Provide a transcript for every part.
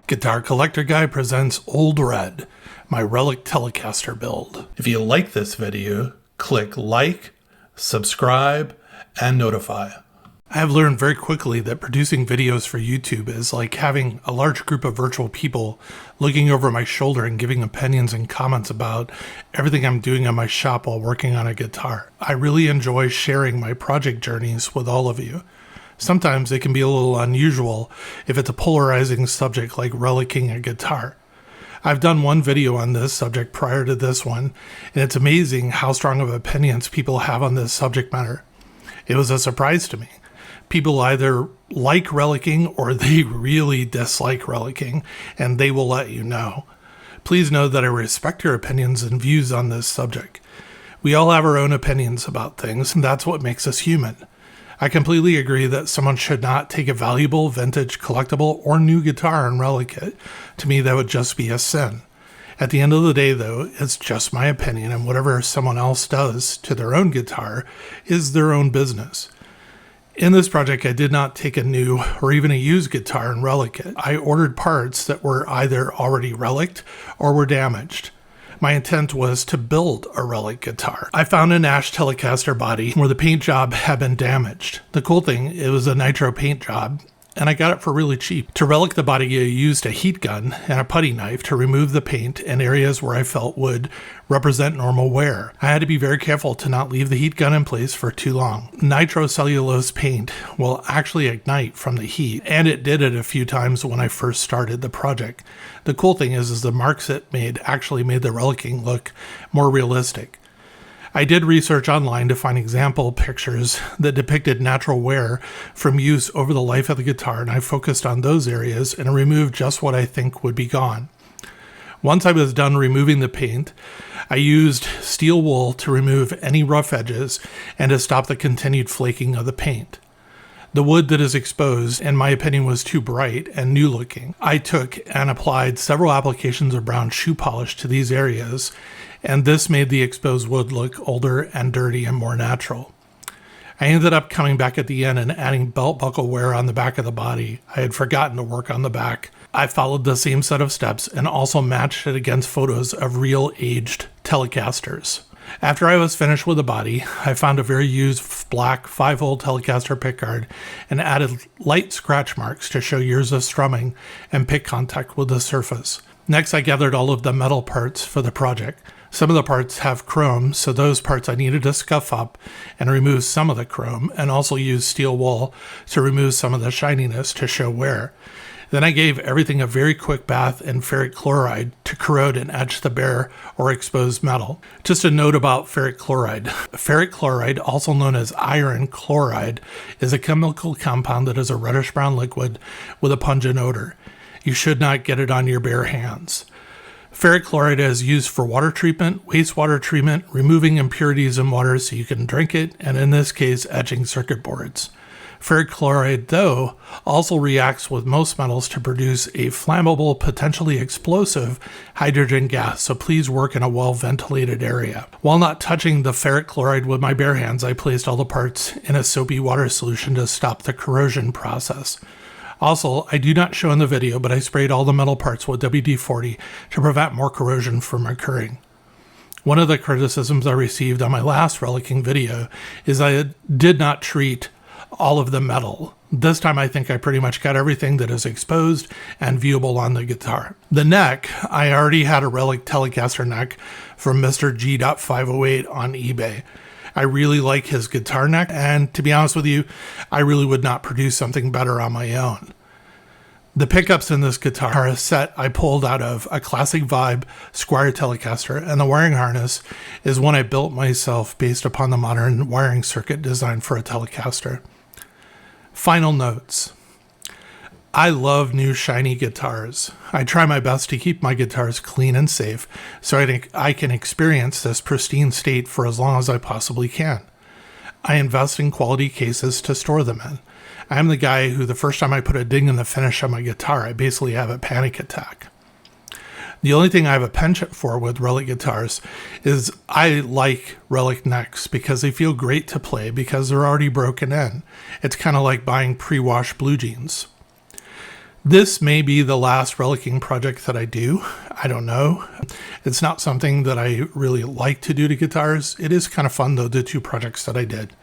Guitar Collector Guy presents Old Red, my Relic Telecaster build. If you like this video, click like, subscribe, and notify. I have learned very quickly that producing videos for YouTube is like having a large group of virtual people looking over my shoulder and giving opinions and comments about everything I'm doing in my shop while working on a guitar. I really enjoy sharing my project journeys with all of you. Sometimes it can be a little unusual if it's a polarizing subject like relicing a guitar. I've done one video on this subject prior to this one, and it's amazing how strong of opinions people have on this subject matter. It was a surprise to me. People either like relicing or they really dislike relicing, and they will let you know. Please know that I respect your opinions and views on this subject. We all have our own opinions about things, and that's what makes us human. I completely agree that someone should not take a valuable, vintage, collectible, or new guitar and relic it. To me, that would just be a sin. At the end of the day, though, it's just my opinion, and whatever someone else does to their own guitar is their own business. In this project, I did not take a new or even a used guitar and relic it. I ordered parts that were either already reliced or were damaged. My intent was to build a relic guitar. I found an ash Telecaster body where the paint job had been damaged. The cool thing, it was a nitro paint job, and I got it for really cheap. To relic the body, I used a heat gun and a putty knife to remove the paint in areas where I felt would represent normal wear. I had to be very careful to not leave the heat gun in place for too long. Nitrocellulose paint will actually ignite from the heat, and it did it a few times when I first started the project. The cool thing is the marks it made actually made the relicing look more realistic. I did research online to find example pictures that depicted natural wear from use over the life of the guitar, and I focused on those areas and removed just what I think would be gone. Once I was done removing the paint, I used steel wool to remove any rough edges and to stop the continued flaking of the paint. The wood that is exposed, in my opinion, was too bright and new looking. I took and applied several applications of brown shoe polish to these areas, and this made the exposed wood look older and dirty and more natural. I ended up coming back at the end and adding belt buckle wear on the back of the body. I had forgotten to work on the back. I followed the same set of steps and also matched it against photos of real aged Telecasters. After I was finished with the body, I found a very used black 5-hole Telecaster pickguard and added light scratch marks to show years of strumming and pick contact with the surface. Next, I gathered all of the metal parts for the project. Some of the parts have chrome, so those parts I needed to scuff up and remove some of the chrome, and also use steel wool to remove some of the shininess to show wear. Then I gave everything a very quick bath in ferric chloride to corrode and etch the bare or exposed metal. Just a note about ferric chloride. Ferric chloride, also known as iron chloride, is a chemical compound that is a reddish-brown liquid with a pungent odor. You should not get it on your bare hands. Ferric chloride is used for water treatment, wastewater treatment, removing impurities in water so you can drink it, and in this case, etching circuit boards. Ferric chloride, though, also reacts with most metals to produce a flammable, potentially explosive hydrogen gas, so please work in a well-ventilated area. While not touching the ferric chloride with my bare hands, I placed all the parts in a soapy water solution to stop the corrosion process. Also, I do not show in the video, but I sprayed all the metal parts with WD-40 to prevent more corrosion from occurring. One of the criticisms I received on my last relicing video is I did not treat all of the metal. This time I think I pretty much got everything that is exposed and viewable on the guitar. The neck, I already had a Relic Telecaster neck from Mr. G.508 on eBay. I really like his guitar neck, and to be honest with you, I really would not produce something better on my own. The pickups in this guitar are a set I pulled out of a classic vibe Squier Telecaster, and the wiring harness is one I built myself based upon the modern wiring circuit designed for a Telecaster. Final notes. I love new shiny guitars. I try my best to keep my guitars clean and safe so I can experience this pristine state for as long as I possibly can. I invest in quality cases to store them in. I am the guy who the first time I put a ding in the finish on my guitar, I basically have a panic attack. The only thing I have a penchant for with Relic guitars is I like Relic necks because they feel great to play because they're already broken in. It's kind of like buying pre-washed blue jeans. This may be the last relicing project that I do. I don't know. It's not something that I really like to do to guitars. It is kind of fun though, the 2 projects that I did.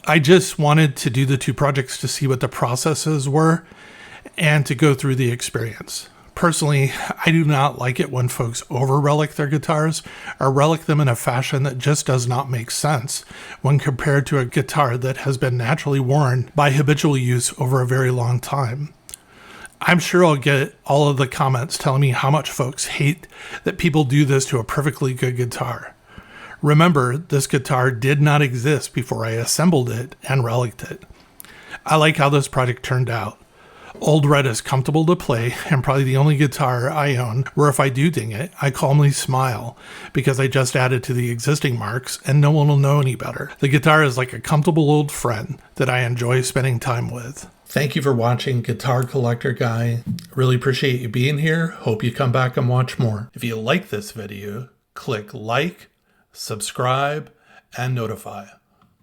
I just wanted to do the 2 projects to see what the processes were and to go through the experience. Personally, I do not like it when folks over-relic their guitars or relic them in a fashion that just does not make sense when compared to a guitar that has been naturally worn by habitual use over a very long time. I'm sure I'll get all of the comments telling me how much folks hate that people do this to a perfectly good guitar. Remember, this guitar did not exist before I assembled it and relic'd it. I like how this project turned out. Old Red is comfortable to play and probably the only guitar I own where if I do ding it, I calmly smile because I just added to the existing marks and no one will know any better. The guitar is like a comfortable old friend that I enjoy spending time with. Thank you for watching Guitar Collector Guy. Really appreciate you being here. Hope you come back and watch more. If you like this video, click like, subscribe, and notify.